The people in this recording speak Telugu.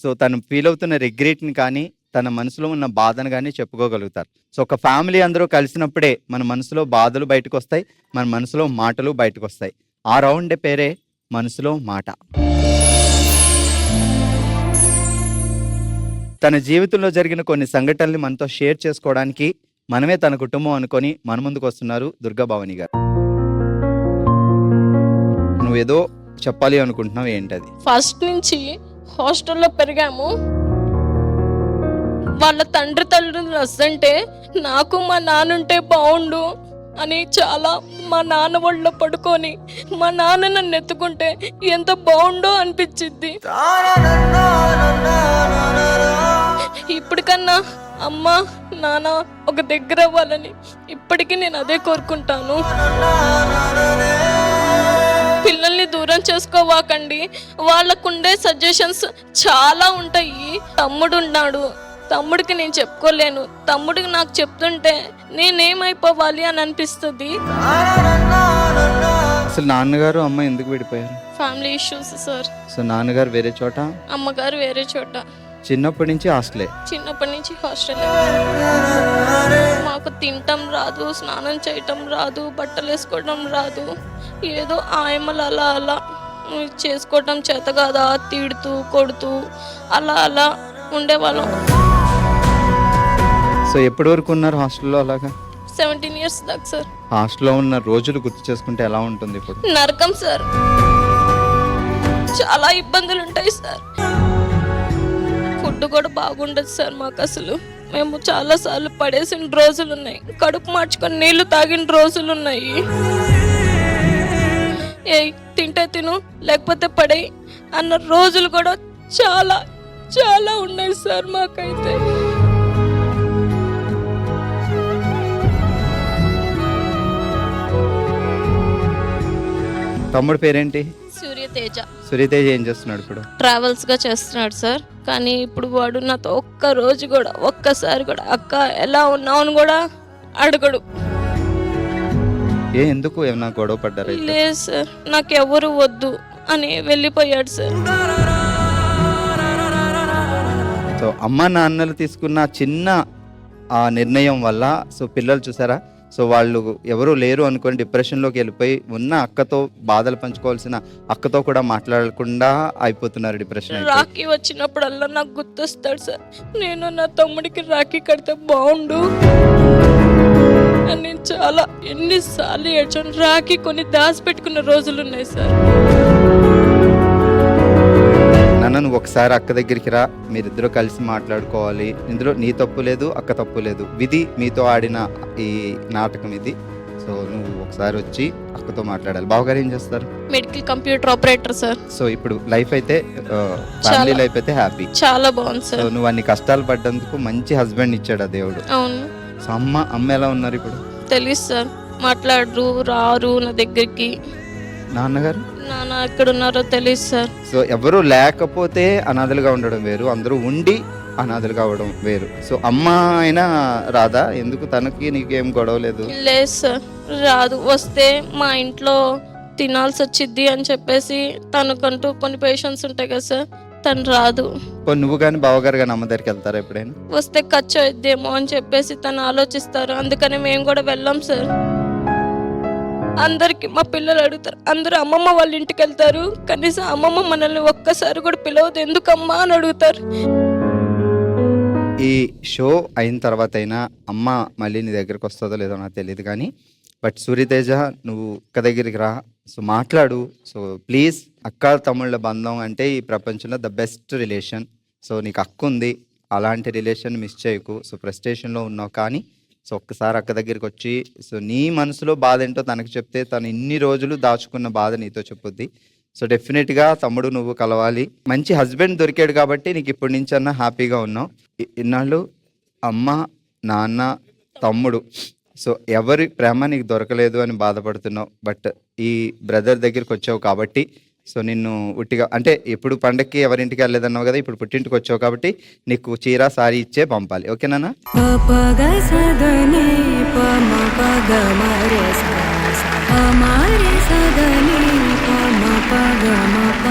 సో తను ఫీల్ అవుతున్న రిగ్రెట్ని కానీ తన మనసులో ఉన్న బాధను కానీ చెప్పుకోగలుగుతారు. సో ఒక ఫ్యామిలీ అందరూ కలిసినప్పుడే మన మనసులో బాధలు బయటకు వస్తాయి, మన మనసులో మాటలు బయటకు వస్తాయి. ఆ రౌండ్ పేరే మనసులో మాట. తన జీవితంలో జరిగిన కొన్ని సంఘటనలు మనతో షేర్ చేసుకోవడానికి మనమే తన కుటుంబం అనుకొని మన ముందుకు వస్తున్నారు దుర్గా భవాని గారు. నువ్వేదో చెప్పాలి అనుకుంటున్నావు, ఏంటది? ఫస్ట్ నుంచి హాస్టల్లో పెరిగాము. వాళ్ళ తండ్రి తల్లిదండ్రులు వస్తుంటే నాకు మా నాన్నుంటే బాగుండు అని చాలా మా నాన్న ఒళ్ళో పడుకొని మా నాన్న నన్ను ఎత్తుకుంటే ఎంత బాగుండో అనిపించింది. ఇప్పటికన్నా అమ్మ నాన్న ఒక దగ్గర అవ్వాలని ఇప్పటికీ నేను అదే కోరుకుంటాను. పిల్లల్ని దూరం చేసుకోవాకండి, వాళ్ళకుండే సజెషన్స్ చాలా ఉంటాయి. తమ్ముడు ఉన్నాడు, తమ్ముడికి నేను చెప్పుకోలేను, తమ్ముడికి నాకు చెప్తుంటే నేనేమైపోవాలి అని అనిపిస్తుంది. అసలు నాన్నగారు అమ్మ ఎందుకు విడిపోయారు? Family issues sir. సో నాన్నగారు వేరే చోట, అమ్మగారు వేరే చోట. చిన్నప్పటి నుంచి హాస్టలే? చిన్నప్పటి నుంచి హాస్టల్. మాకు తినటం రాదు, స్నానం చేయటం రాదు, బట్టలు వేసుకోవడం రాదు. ఏదో ఆయమ్మలు అలా అలా చేసుకోవటం చేత కాదా తిడుతూ కొడుతూ అలా అలా ఉండేవాళ్ళం. సో ఎప్పటి వరకు ఉన్నారు హాస్టల్లో అలాగా? 17 years దాకా సార్. హాస్టల్లో ఉన్న రోజులు గుర్తు చేసుకుంటే ఎలా ఉంటుంది ఇప్పుడు? నరకం సార్, చాలా ఇబ్బందులు ఉంటాయి సార్. ఫుడ్ కూడా బాగుండదు సార్ మాకు. అసలు మేము చాలా సార్లు పడేసిన రోజులు ఉన్నాయి, కడుపు మార్చుకొని నీళ్లు తాగిన రోజులు ఉన్నాయి. ఏ తింటే తిను లేకపోతే పడే అన్న రోజులు కూడా చాలా చాలా ఉన్నాయి సార్ మాకైతే. తమ్ముడు పేరేంటి? సూర్యతేజ. సూర్యతేజ ఏం చేస్తున్నాడు ఇప్పుడు? ట్రావెల్స్ గా చేస్తున్నాడు సార్. కానీ ఇప్పుడు వాడు నాతో ఒక్క రోజు కూడా ఒక్కసారి కూడా అక్క ఎలా ఉన్నావు అని కూడా అడగడు. ఎందుకు ఏమన్నా గొడవ పడ్డారా? లేదు సార్, నాకు ఎవరు వద్దు అని వెళ్ళిపోయాడు సార్. సో అమ్మ నాన్నలు తీసుకున్న చిన్న ఆ నిర్ణయం వల్ల సో పిల్లలు చూసారా, సో వాళ్ళు ఎవరు లేరు అనుకొని డిప్రెషన్లోకి వెళ్ళిపోయి ఉన్న అక్కతో బాధలు పంచుకోవాల్సిన అక్కతో కూడా మాట్లాడకుండా అయిపోతున్నారు డిప్రెషన్. రాఖీ వచ్చినప్పుడల్లా నాకు గుర్తొస్తాడు సార్. నేను నా తమ్ముడికి రాఖీ కడితే బాగుండు అని నేను చాలా ఎన్నిసార్లు ఏడ్చాను. రాఖీ కొన్ని దాచిపెట్టుకున్న రోజులు ఉన్నాయి సార్. నాన్న నువ్వు ఒకసారి అక్క దగ్గరికి రా, మీరిద్దరూ కలిసి మాట్లాడుకోవాలి. ఇందులో నీ తప్పు లేదు, అక్క తప్పు లేదు. విధి మీతో ఆడిన ఈ నాటకం ఇది. సో నువ్వు ఒకసారి వచ్చి అక్కతో మాట్లాడాలి. బావగారు ఏం చేస్తారు? Medical computer operator sir. So ఇప్పుడు లైఫ్ అయితే ఫ్యామిలీ లైఫ్ అయితే హ్యాపీ, చాలా బాగుంది సార్. సో నువ్వు అన్ని కష్టాలు పడ్డందుకు మంచి హస్బెండ్ ఇచ్చాడు ఆ దేవుడు. అవును. సో అమ్మ ఎలా ఉన్నారు ఇప్పుడు? తెలుసు సార్, మాట్లాడరు, రారు నా దగ్గరికి. నాన్నగారు? నాన్న ఎక్కడున్నారో తెలియదు సార్. సో ఎవరు లేకపోతే అనాథలుగా ఉండడం వేరు, అందరూ ఉండి అనాథలుగా అవడం వేరు. సో అమ్మ అయినా రాదా? ఎందుకు తనకి నీకేం గొడవ లేదు? లేదు సార్, రాదు. వస్తే మా ఇంట్లో తినాల్సి వచ్చిద్ది అని చెప్పేసి తనకంటూ కొన్ని పేషెంట్స్ ఉంటాయి కదా సార్, తను రాదు. నువ్వు కానీ బావగారు కానీ అమ్మ దగ్గరికి వెళ్తారా ఎప్పుడైనా? వస్తే ఖర్చు అయిద్దేమో అని చెప్పేసి తను ఆలోచిస్తారు, అందుకని మేము కూడా వెళ్ళాం సార్. అందరికి మా పిల్లలు అడుగుతారు, అందరూ అమ్మమ్మ వాళ్ళ ఇంటికి వెళ్తారు, కనీసం అమ్మమ్మ మనల్ని ఒక్కసారి కూడా పిలవదు ఎందుకమ్మా అని అడుగుతారు. ఈ షో అయిన తర్వాత అయినా అమ్మ మళ్ళీ నీ దగ్గరికి వస్తుందో లేదో నాకు తెలియదు కానీ, బట్ సూర్యతేజ నువ్వు అక్క దగ్గరికి రా, సో మాట్లాడు. సో ప్లీజ్, అక్క తమ్ముళ్ళ బంధం అంటే ఈ ప్రపంచంలో ద బెస్ట్ రిలేషన్. సో నీకు అక్క ఉంది, అలాంటి రిలేషన్ మిస్ చేయకు. సో ఫ్రస్ట్రేషన్లో ఉన్నావు కానీ సో ఒక్కసారి అక్క దగ్గరికి వచ్చి సో నీ మనసులో బాధ ఏంటో తనకు చెప్తే తను ఇన్ని రోజులు దాచుకున్న బాధ నీతో చెప్పుద్ది. సో డెఫినెట్గా తమ్ముడు నువ్వు కలవాలి. మంచి హస్బెండ్ దొరికాడు కాబట్టి నీకు ఇప్పటి నుంచి అన్నా హ్యాపీగా ఉన్నావు. ఇన్నాళ్ళు అమ్మ నాన్న తమ్ముడు సో ఎవరి ప్రేమ నీకు దొరకలేదు అని బాధపడుతున్నావు. బట్ ఈ బ్రదర్ దగ్గరికి వచ్చావు కాబట్టి సో నిన్ను ఉట్టిగా అంటే ఎప్పుడు పండక్కి ఎవరింటికి వెళ్ళలేదన్నావు కదా, ఇప్పుడు పుట్టింటికి వచ్చావు కాబట్టి నీకు చీర సారీ ఇచ్చే పంపాలి. ఓకేనా? ప